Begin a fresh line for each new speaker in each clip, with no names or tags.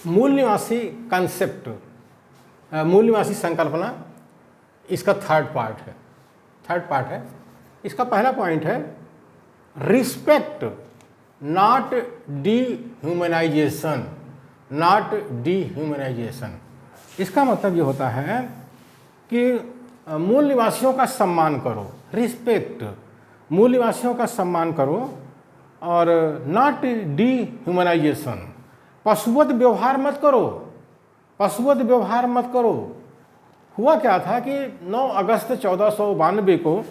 मूल निवासी कंसेप्ट, मूल निवासी संकल्पना, इसका थर्ड पार्ट है। इसका पहला पॉइंट है respect not dehumanisation, not dehumanisation. इसका मतलब ये होता है कि मूल निवासियों का सम्मान करो, रिस्पेक्ट, मूल निवासियों का सम्मान करो, और नॉट डीह्यूमनाइजेशन, पशुवत व्यवहार मत करो, पशुवत व्यवहार मत करो। हुआ क्या था कि 9 अगस्त 1492 को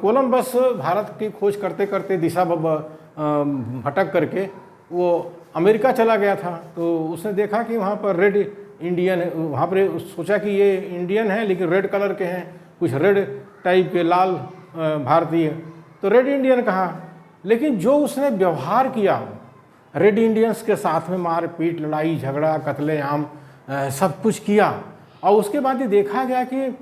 कोलंबस भारत की खोज करते करते दिशा भटक करके वो अमेरिका चला गया था। तो उसने देखा कि वहाँ पर रेड इंडियन है, वहाँ पर सोचा कि ये इंडियन है लेकिन रेड कलर के हैं, कुछ रेड टाइप के, लाल भारतीय, तो रेड इंडियन कहा। लेकिन जो उसने व्यवहार किया रेड इंडियंस के साथ में, मारपीट, लड़ाई झगड़ा, कत्लेआम, सब कुछ किया, और उसके बाद ये देखा गया कि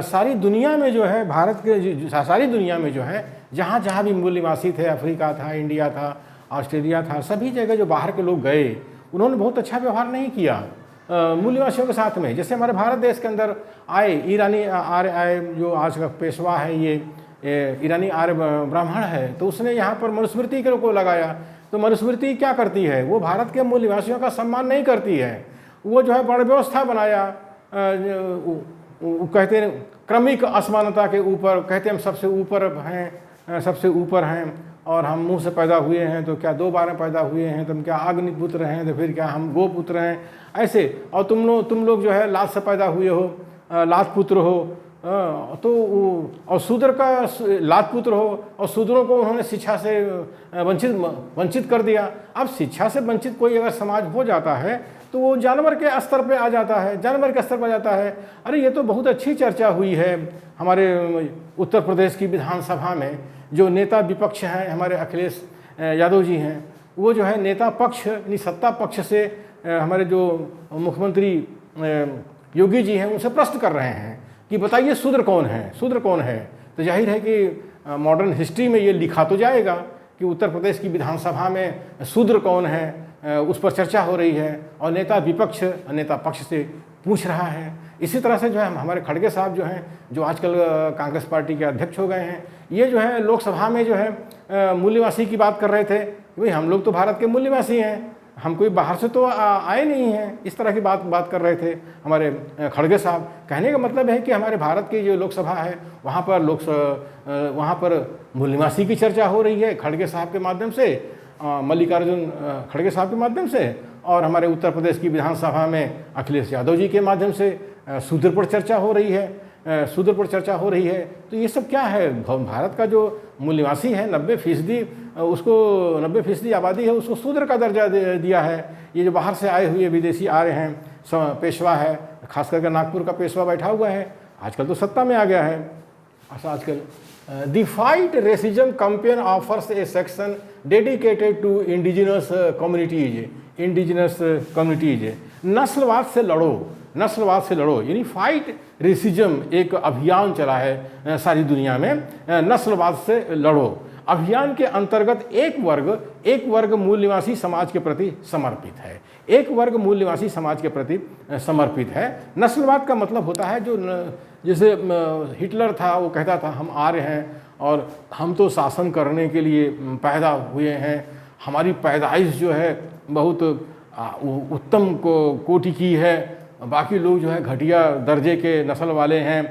सारी दुनिया में जो है, भारत के सारी दुनिया में जो है, जहाँ जहाँ भी मूल निवासी थे, अफ्रीका था, इंडिया था, ऑस्ट्रेलिया था, सभी जगह जो बाहर के लोग गए उन्होंने बहुत अच्छा व्यवहार नहीं किया मूल निवासियों के साथ में। जैसे हमारे भारत देश के अंदर आए ईरानी आर्य आए, जो आज का पेशवा है ये ईरानी आर्य ब्राह्मण है, तो उसने यहाँ पर मनुस्मृति को लगाया। तो मनुस्मृति क्या करती है, वो भारत के मूल निवासियों का सम्मान नहीं करती है, वो जो है वर्ण व्यवस्था बनाया, कहते हैं क्रमिक असमानता के ऊपर, कहते हैं हम सबसे ऊपर हैं, सबसे ऊपर हैं, और हम मुंह से पैदा हुए हैं तो क्या 2 बार में पैदा हुए हैं, तो हम क्या अग्निपुत्र हैं, तो फिर क्या हम गोपुत्र हैं, ऐसे। और तुम लोग जो है लात से पैदा हुए हो, लात पुत्र हो, तो और शूद्र का लात पुत्र हो, और शूद्रों को उन्होंने शिक्षा से वंचित कर दिया। अब शिक्षा से वंचित कोई अगर समाज हो जाता है तो वो जानवर के स्तर पे आ जाता है, जानवर के स्तर पर आ जाता है। अरे ये तो बहुत अच्छी चर्चा हुई है हमारे उत्तर प्रदेश की विधानसभा में। जो नेता विपक्ष हैं हमारे अखिलेश यादव जी हैं, वो जो है नेता पक्ष यानी सत्ता पक्ष से हमारे जो मुख्यमंत्री योगी जी हैं उनसे प्रश्न कर रहे हैं कि बताइए शूद्र कौन है, शूद्र कौन है। तो जाहिर है कि मॉडर्न हिस्ट्री में ये लिखा तो जाएगा कि उत्तर प्रदेश की विधानसभा में शूद्र कौन है, उस पर चर्चा हो रही है, और नेता विपक्ष नेता पक्ष से पूछ रहा है। इसी तरह से जो है हमारे खड़गे साहब जो हैं, जो आजकल कांग्रेस पार्टी के अध्यक्ष हो गए हैं, ये जो है लोकसभा में जो है मूल निवासी की बात कर रहे थे। भाई हम लोग तो भारत के मूल निवासी हैं, हम कोई बाहर से तो आए नहीं हैं, इस तरह की बात कर रहे थे हमारे खड़गे साहब। कहने का मतलब है कि हमारे भारत की जो लोकसभा है वहाँ पर मूल निवासी की चर्चा हो रही है खड़गे साहब के माध्यम से, मल्लिकार्जुन खड़गे साहब के माध्यम से, और हमारे उत्तर प्रदेश की विधानसभा में अखिलेश यादव जी के माध्यम से शूद्र पर चर्चा हो रही है, शूद्र पर चर्चा हो रही है। तो ये सब क्या है, भारत का जो मूल निवासी है 90% उसको 90% आबादी है, उसको शूद्र का दर्जा दिया है। ये जो बाहर से आए हुए विदेशी आ रहे हैं, पेशवा है, खास करके नागपुर का पेशवा बैठा हुआ है, आजकल तो सत्ता में आ गया है। अच्छा, आजकल the fight racism campaign offers a section dedicated to indigenous communities. नस्लवाद से लड़ो, नस्लवाद से लड़ो, यानी फाइट रेसिज्म एक अभियान चला है सारी दुनिया में, नस्लवाद से लड़ो। अभियान के अंतर्गत एक वर्ग मूल निवासी समाज के प्रति समर्पित है, एक वर्ग मूल निवासी समाज के प्रति समर्पित है। नस्लवाद का मतलब होता है जो जैसे हिटलर था, वो कहता था हम आर्य हैं और हम तो शासन करने के लिए पैदा हुए हैं, हमारी पैदाइश जो है बहुत उत्तम कोटि की है, बाकी लोग जो है घटिया दर्जे के नस्ल वाले हैं।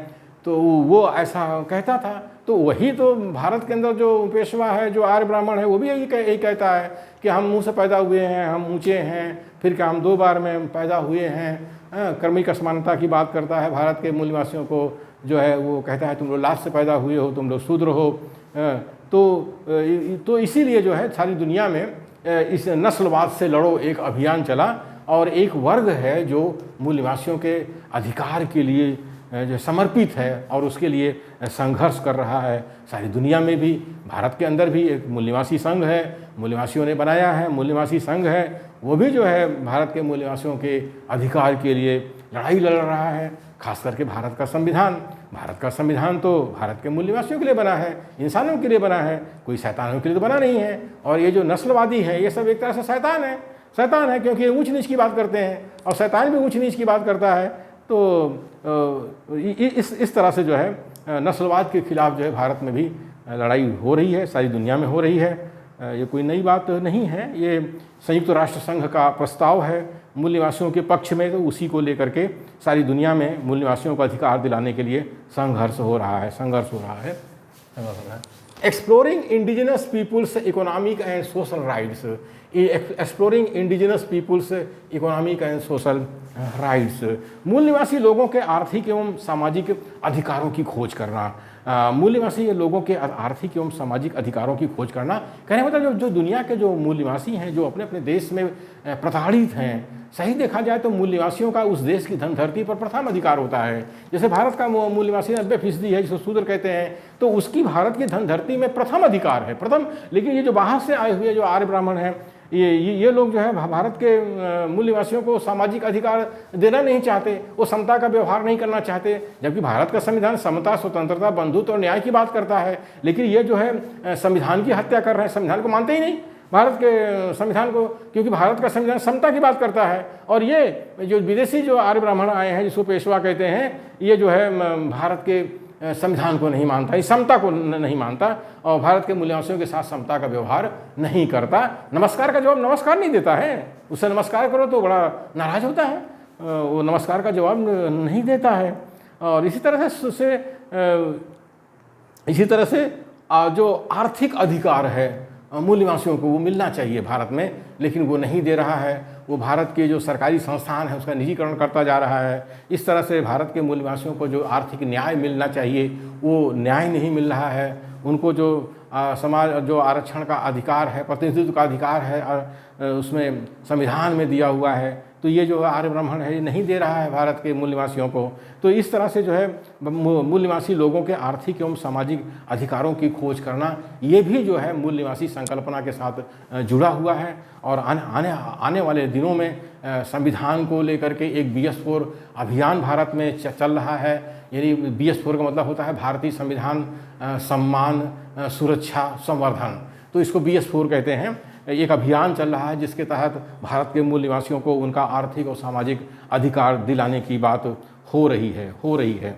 तो वो ऐसा कहता था। तो वही तो भारत के अंदर जो पेशवा है, जो आर्य ब्राह्मण है, वो भी यही कहता है कि हम मुंह से पैदा हुए हैं, हम ऊंचे हैं, फिर क्या हम 2 बार में पैदा हुए हैं। क्रमिक असमानता की बात करता है, भारत के मूल निवासियों को जो है वो कहता है तुम लोग लात से पैदा हुए हो, तुम लोग शूद्र हो। तो इसीलिए जो है सारी दुनिया में इस नस्लवाद से लड़ो एक अभियान चला, और एक वर्ग है जो मूल निवासियों के अधिकार के लिए जो समर्पित है और उसके लिए संघर्ष कर रहा है। सारी दुनिया में भी, भारत के अंदर भी एक मूल निवासी संघ है, मूल निवासियों ने बनाया है, मूल निवासी संघ है, वो भी जो है भारत के मूल निवासियों के अधिकार के लिए लड़ाई लड़ रहा है। खास करके भारत का संविधान तो भारत के मूल निवासियों के लिए बना है, इंसानों के लिए बना है, कोई शैतानों के लिए तो बना नहीं है। और ये जो नस्लवादी है ये सब एक तरह से शैतान है, शैतान है, क्योंकि ऊंच नीच की बात करते हैं और शैतान भी ऊंच नीच की बात करता है। तो इस तरह से जो है नस्लवाद के खिलाफ जो है भारत में भी लड़ाई हो रही है, सारी दुनिया में हो रही है। ये कोई नई बात नहीं है, ये संयुक्त राष्ट्र संघ का प्रस्ताव है मूल निवासियों के पक्ष में, तो उसी को लेकर के सारी दुनिया में मूल निवासियों को अधिकार दिलाने के लिए संघर्ष हो रहा है। Exploring indigenous peoples economic and social rights, exploring indigenous peoples economic and social rights, मूल निवासी लोगों के आर्थिक एवं सामाजिक अधिकारों की खोज करना। मूल निवासी लोगों के आर्थिक एवं सामाजिक अधिकारों की खोज करना, कहने मतलब जो दुनिया के जो मूल निवासी हैं, जो अपने अपने देश में प्रताड़ित हैं, सही देखा जाए तो मूल निवासियों का उस देश की धन धरती पर प्रथम अधिकार होता है। जैसे भारत का मूल निवासी 90% है, जिसको शूद्र कहते हैं, तो उसकी भारत की धन धरती में प्रथम अधिकार है, प्रथम। लेकिन ये जो बाहर से आए हुए जो आर्य ब्राह्मण हैं, ये लोग जो है भारत के मूल निवासियों को सामाजिक अधिकार देना नहीं चाहते, वो समता का व्यवहार नहीं करना चाहते, जबकि भारत का संविधान समता, स्वतंत्रता, बंधुत्व और न्याय की बात करता है। लेकिन ये जो है संविधान की हत्या कर रहे हैं, संविधान को मानते ही नहीं, भारत के संविधान को, क्योंकि भारत का संविधान समता की बात करता है। और ये जो विदेशी जो आर्य ब्राह्मण आए हैं, जिसको पेशवा कहते हैं, ये जो है भारत के संविधान को नहीं मानता, इस समता को नहीं मानता और भारत के मूल निवासियों के साथ समता का व्यवहार नहीं करता। नमस्कार का जवाब नमस्कार नहीं देता है, उससे नमस्कार करो तो बड़ा नाराज होता है, वो नमस्कार का जवाब नहीं देता है। और इसी तरह से जो आर्थिक अधिकार है मूल निवासियों को, वो मिलना चाहिए भारत में, लेकिन वो नहीं दे रहा है। वो भारत के जो सरकारी संस्थान है उसका निजीकरण करता जा रहा है। इस तरह से भारत के मूल निवासियों को जो आर्थिक न्याय मिलना चाहिए वो न्याय नहीं मिल रहा है। उनको जो समाज जो आरक्षण का अधिकार है, प्रतिनिधित्व का अधिकार है, उसमें संविधान में दिया हुआ है, तो ये जो आर्य ब्राह्मण है ये नहीं दे रहा है भारत के मूल निवासियों को। तो इस तरह से जो है मूल निवासी लोगों के आर्थिक एवं सामाजिक अधिकारों की खोज करना, ये भी जो है मूल निवासी संकल्पना के साथ जुड़ा हुआ है। और आने वाले दिनों में संविधान को लेकर के एक BS4 अभियान भारत में चल रहा है। यानी BS4 का मतलब होता है भारतीय संविधान सम्मान सुरक्षा संवर्धन, तो इसको BS4 कहते हैं। एक अभियान चल रहा है जिसके तहत भारत के मूल निवासियों को उनका आर्थिक और सामाजिक अधिकार दिलाने की बात हो रही है।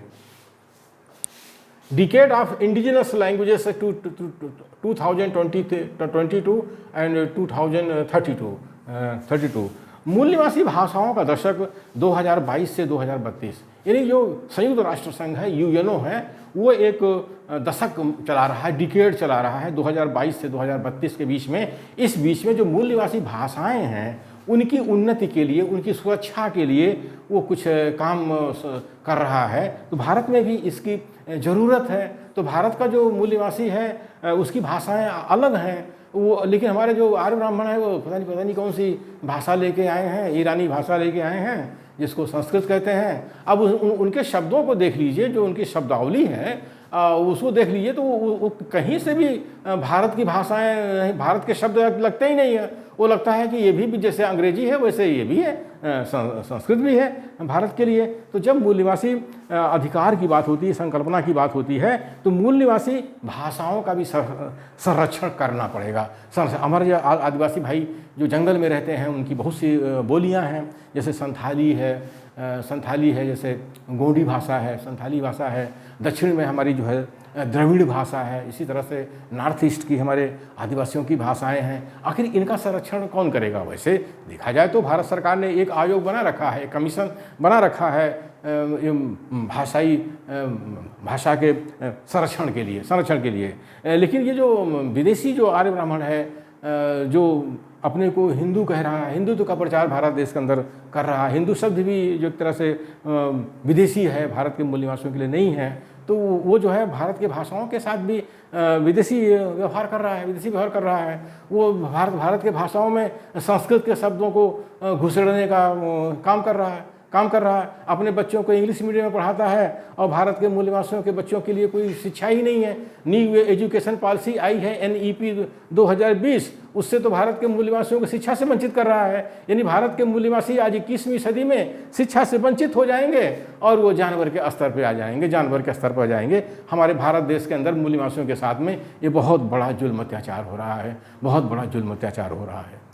Decade of indigenous languages 2022 and 2032, मूल निवासी भाषाओं का दशक 2022 से 2032, यानी जो संयुक्त राष्ट्र संघ है, UNO है, वो एक दशक चला रहा है, डिकेड चला रहा है 2022 से 2032 के बीच में। इस बीच में जो मूल निवासी भाषाएं हैं उनकी उन्नति के लिए, उनकी सुरक्षा के लिए वो कुछ काम कर रहा है। तो भारत में भी इसकी ज़रूरत है। तो भारत का जो मूल निवासी है उसकी भाषाएं अलग हैं, वो, लेकिन हमारे जो आर्य ब्राह्मण है वो पता नहीं कौन सी भाषा लेके आए हैं, ईरानी भाषा लेके आए हैं जिसको संस्कृत कहते हैं। अब उनके शब्दों को देख लीजिए, जो उनकी शब्दावली है उसको देख लीजिए, तो वो कहीं से भी भारत की भाषाएं, भारत के शब्द लगते ही नहीं है। वो लगता है कि ये भी जैसे अंग्रेजी है वैसे ये भी है, संस्कृत भी है भारत के लिए। तो जब मूल निवासी अधिकार की बात होती है, संकल्पना की बात होती है, तो मूल निवासी भाषाओं का भी संरक्षण करना पड़ेगा। हमारे जो आदिवासी भाई जो जंगल में रहते हैं उनकी बहुत सी बोलियां हैं, जैसे संथाली है, जैसे गोंडी भाषा है, संथाली भाषा है। दक्षिण में हमारी जो है द्रविड़ भाषा है। इसी तरह से नॉर्थ ईस्ट की हमारे आदिवासियों की भाषाएं हैं। आखिर इनका संरक्षण कौन करेगा? वैसे देखा जाए तो भारत सरकार ने एक आयोग बना रखा है, एक कमीशन बना रखा है भाषा के संरक्षण के लिए। लेकिन ये जो विदेशी जो आर्य ब्राह्मण है, जो अपने को हिंदू कह रहा है, हिंदुत्व का प्रचार भारत देश के अंदर कर रहा है, हिंदू शब्द भी जो एक तरह से विदेशी है, भारत के मूल निवासियों के लिए नहीं है, तो वो जो है भारत की भाषाओं के साथ भी विदेशी व्यवहार कर रहा है। वो भारत के भाषाओं में संस्कृत के शब्दों को घुसेड़ने का काम कर रहा है। अपने बच्चों को इंग्लिश मीडियम में पढ़ाता है और भारत के मूल निवासियों के बच्चों के लिए कोई शिक्षा ही नहीं है। न्यू एजुकेशन पॉलिसी आई है NEP 2020, उससे तो भारत के मूल निवासियों को शिक्षा से वंचित कर रहा है। यानी भारत के मूल निवासी आज 21वीं सदी में शिक्षा से वंचित हो जाएंगे और वो जानवर के स्तर पर आ जाएंगे। हमारे भारत देश के अंदर मूल निवासियों के साथ में ये बहुत बड़ा जुल्म अत्याचार हो रहा है।